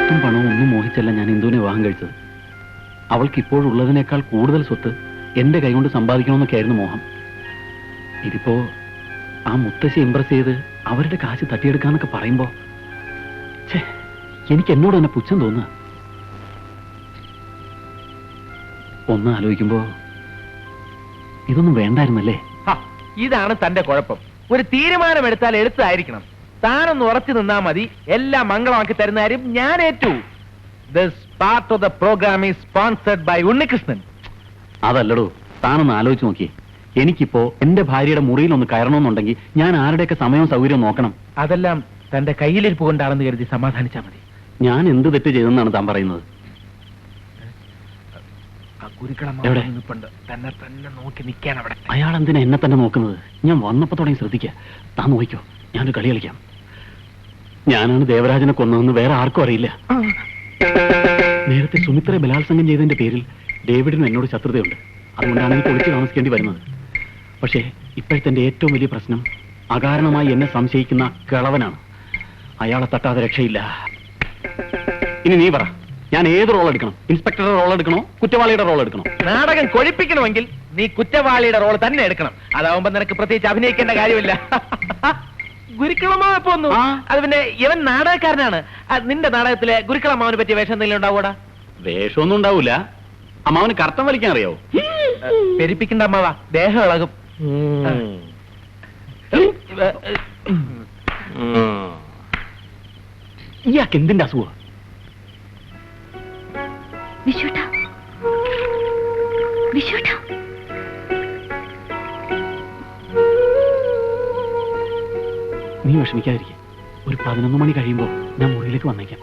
സ്വത്തും പണവും ഒന്നും മോഹിച്ചല്ല ഞാൻ ഇന്ദുവിനെ വിവാഹം കഴിച്ചത്. അവൾക്ക് ഇപ്പോഴുള്ളതിനേക്കാൾ കൂടുതൽ സ്വത്ത് എന്റെ കൈകൊണ്ട് സമ്പാദിക്കണമെന്നൊക്കെയായിരുന്നു മോഹം. ഇതിപ്പോ ആ മുത്തശ്ശി ഇംപ്രസ് ചെയ്ത് അവരുടെ കാശ് തട്ടിയെടുക്കാന്നൊക്കെ പറയുമ്പോ എനിക്ക് എന്നോട് തന്നെ പുച്ഛം തോന്നുക. ഒന്ന് ആലോചിക്കുമ്പോ ഇതൊന്നും വേണ്ടായിരുന്നല്ലേ? ഇതാണ് തന്റെ കുഴപ്പം. ഒരു തീരുമാനമെടുത്താൽ എടുത്തായിരിക്കണം. താനൊന്ന് ഉറച്ചു നിന്നാ മതി, എല്ലാം മംഗളമാക്കി തരുന്ന കാര്യം ഞാൻ ഏറ്റു. This part of the programme is sponsored by Unnikrishnan. അതല്ലടോ, താനൊന്ന് ആലോചിച്ച് നോക്കിയേ. എനിക്കിപ്പോ എന്റെ ഭാര്യയുടെ മുറിയിൽ ഒന്ന് കയറണമെന്നുണ്ടെങ്കിൽ ഞാൻ ആരുടെയൊക്കെ സമയവും സൗകര്യവും നോക്കണം. അതെല്ലാം തന്റെ കയ്യിലിരിപ്പ് കൊണ്ടാണെന്ന് കരുതി സമാധാനിച്ചാ മതി. ഞാൻ എന്ത് തെറ്റ് ചെയ്തെന്നാണ് താൻ പറയുന്നത്? തന്നെ തന്നെ നോക്കി നിൽക്കാൻ അവിടെ. അയാൾ എന്തിനാ എന്നെ തന്നെ നോക്കുന്നത്? ഞാൻ വന്നപ്പോ തുടങ്ങി ശ്രദ്ധിക്കുക. താൻ നോക്കിക്കോ, ഞാനൊരു കളി കളിക്കാം. ഞാനാണ് ദേവരാജനെ കൊന്നതെന്ന് വേറെ ആർക്കും അറിയില്ല. നേരത്തെ സുമിത്രയെ ബലാത്സംഗം ചെയ്തതിന്റെ പേരിൽ ഡേവിഡിന് എന്നോട് ശത്രുതയുണ്ട്. അതുകൊണ്ടാണ് എനിക്ക് ഒളിച്ചു താമസിക്കേണ്ടി വരുന്നത്. പക്ഷേ ഇപ്പോഴത്തെ എന്റെ ഏറ്റവും വലിയ പ്രശ്നം അകാരണമായി എന്നെ സംശയിക്കുന്ന കിളവനാണ്. അയാളെ തട്ടാതെ രക്ഷയില്ല. ഇനി നീ പറ, ഞാൻ ഏത് റോൾ എടുക്കണം? ഇൻസ്പെക്ടറുടെ റോൾ എടുക്കണോ, കുറ്റവാളിയുടെ റോൾ എടുക്കണോ? നാടകം കൊഴിപ്പിക്കണമെങ്കിൽ നീ കുറ്റവാളിയുടെ റോൾ തന്നെ എടുക്കണം. അതാവുമ്പോ നിനക്ക് പ്രത്യേകിച്ച് അഭിനയിക്കേണ്ട കാര്യമില്ല. ഗുരുക്കളമാവ് പോന്നു. അത് പിന്നെ ഇവൻ നാടകക്കാരനാണ്. നിന്റെ നാടകത്തിലെ ഗുരുക്കളമാവിനെ പറ്റിയ വേഷം എന്തെങ്കിലും ഉണ്ടാവൂടാ? വേഷമൊന്നും ഉണ്ടാവൂല. അമ്മാവന് കർത്തം വലിക്കാൻ അറിയാവോ? പെരിപ്പിക്കണ്ട അമ്മാവാ, ദേഹം ഇളകും. ഇയാൾക്ക് എന്തിന്റെ അസുഖം? നീ വിഷമിക്കാതിരിക്കെ. ഒരു 11 മണി കഴിയുമ്പോ ഞാൻ മുറിയിലേക്ക് വന്നേക്കാം.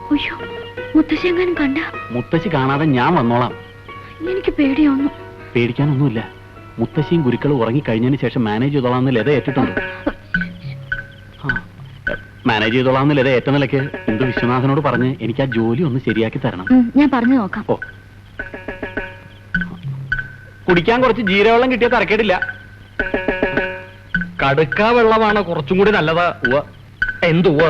മുത്തശ്ശി കാണാതെ ഞാൻ വന്നോളാം. എനിക്ക് പേടിയൊന്നു. പേടിക്കാനൊന്നുമില്ല. മുത്തശ്ശിയും ഗുരുക്കളും ഉറങ്ങിക്കഴിഞ്ഞതിന് ശേഷം മാനേജ് ചെയ്തോളാന്ന് ലത ഏറ്റിട്ടുണ്ട്. മാനേജ് ചെയ്തോളാന്ന് ലത ഏറ്റ നിലയ്ക്ക് എന്ത് വിശ്വനാഥനോട് പറഞ്ഞ് എനിക്ക് ആ ജോലി ഒന്ന് ശരിയാക്കി തരണം. ഞാൻ പറഞ്ഞു നോക്കാം. ഓ, കുടിക്കാൻ കുറച്ച് ജീരവെള്ളം കിട്ടിയ തറക്കേടില്ല. കടുക്ക വെള്ളമാണ് കുറച്ചും കൂടി നല്ലതാ. എന്തുവാ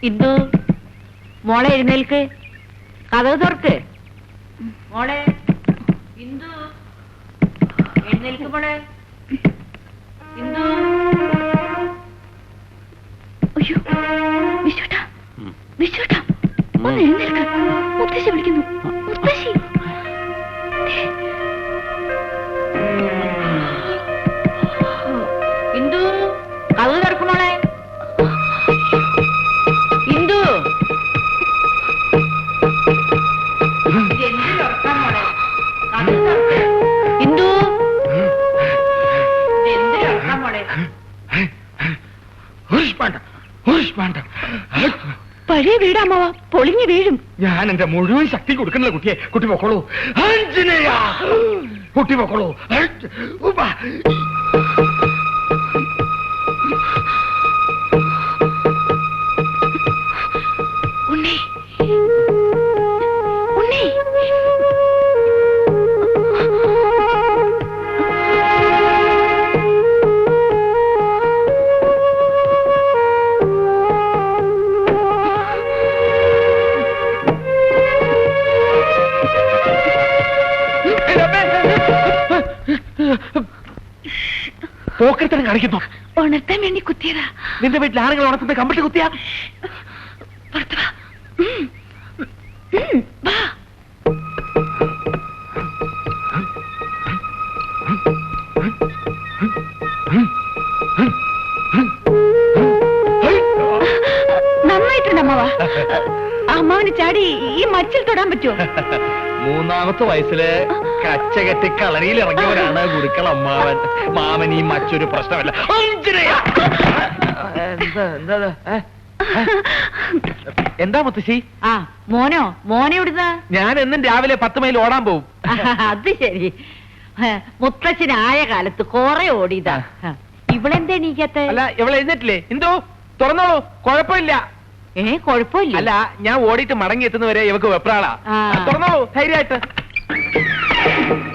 ഇന്ദു മോളെ എഴുന്നേൽക്ക്, കഥവ് തുറക്ക്. മോളെ ഇന്ദു എഴുന്നേൽക്ക്, മോളെ ഇന്ദു. അയ്യോ വിശ്വട്ടാ, വിശ്വട്ടാ, ഒന്ന് എഴുന്നേൽക്ക്. മുത്തശ്ശി വിളിക്കുന്നു. മുത്തശ്ശി. ഇന്ദു കഥവ് തുറക്ക് മോളെ. ഇന്ദു എന്ത് തുറക്കാൻ മോളെ? കഥവ് തുറക്ക്. ഇന്ദു എന്ത് തുറക്കാൻ മോളെ? പഴയ വീടാമ്മ പൊളിഞ്ഞു വീഴും. ഞാൻ എന്റെ മുഴുവൻ ശക്തി കൊടുക്കണില്ല കുട്ടിയെ. കുട്ടി പൊക്കോളൂ. ആഞ്ജനേയ, കുട്ടി പൊക്കോളൂ. ഉണ്ണി, ഉണ്ണി. പോക്കരത്തരം കാണിക്കുന്നു. ഉണർത്താൻ വേണ്ടി കുത്തിയതാ. നിന്റെ വീട്ടിൽ ആളുകൾ ഉണർത്തുന്ന കമ്പിട്ട് കുത്തിയാ? പുറത്ത് വാ. വാ. നന്നായിട്ടുണ്ട് അമ്മവ. അമ്മാവന് ചാടി ഈ മച്ചിൽ തൊടാൻ പറ്റുമോ? മൂന്നാമത്തെ വയസ്സില് കച്ചകെട്ടി കളരിയിൽ ഇറങ്ങിയവരാണ് ഗുരുക്കൾ അമ്മാവൻ. മാമൻ ഈ മറ്റൊരു പ്രശ്നമല്ല. എന്താ മുത്തശ്ശി? ആ മോനോ, മോനെ ഇവിടുന്ന്. ഞാൻ എന്നും രാവിലെ 10 മൈൽ ഓടാൻ പോവും. അത് ശരി. മുത്തച്ഛനായ കാലത്ത് കൊറേ ഓടിയതാ. ഇവളെന്താ എണീക്കത്തെ? അല്ല, ഇവളെ എഴുന്നേറ്റില്ലേ? എന്തോ തുറന്നോളൂ, കുഴപ്പമില്ല. കൊഴപ്പില്ല. അല്ല, ഞാൻ ഓടിയിട്ട് മടങ്ങി എത്തുന്നവരെ ഇവക്ക് വെപ്രാളാ. ആ. തുറന്നോളൂ ധൈര്യമായിട്ട്.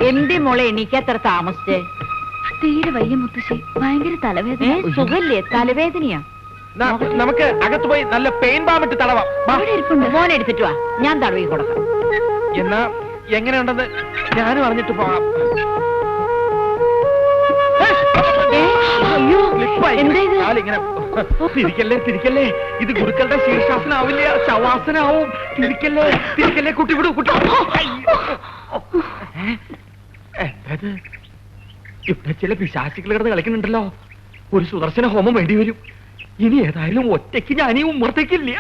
എന്റെ മോളെ എണീക്കാത്ര താമസിച്ചേ? തീരെ വയ്യ മുത്തശ്ശി, ഭയങ്കര തലവേദന. സുഖല്ലേ? തലവേദനയാ? നമുക്ക് അകത്ത് പോയി നല്ല പെയിൻ ബാമിട്ട് തടവാം. വാ. അവിടെ ഇരിപ്പുണ്ട്. മോനെ എടുത്തിട്ട് വാ, ഞാൻ തടവി കൊടുക്കാം. എന്നാ എങ്ങനെയുണ്ടെന്ന് ഞാനും അറിഞ്ഞിട്ട് പോകാം. അയ്യോ, സ്ലിപ്പായി. എന്താ ഇത്? കാലിങ്ങനെ തിരിക്കല്ലേ, തിരിക്കല്ലേ. ഇത് ഗുരുക്കളുടെ ശീർഷാസനാവില്ല, ശവാസനാവും. തിരിക്കല്ലേ, തിരിക്കല്ലേ. കുട്ടി വിടൂ, കുട്ടി. എന്തത്? ഇവിടെ ചില പിശാചികൾ കിടന്ന് കളിക്കുന്നുണ്ടല്ലോ. ഒരു സുദർശന ഹോമം വേണ്ടി വരും. ഇനി ഏതായാലും ഒറ്റയ്ക്ക് ഞാൻ ഈ ഉമ്മറത്തേക്കില്ല.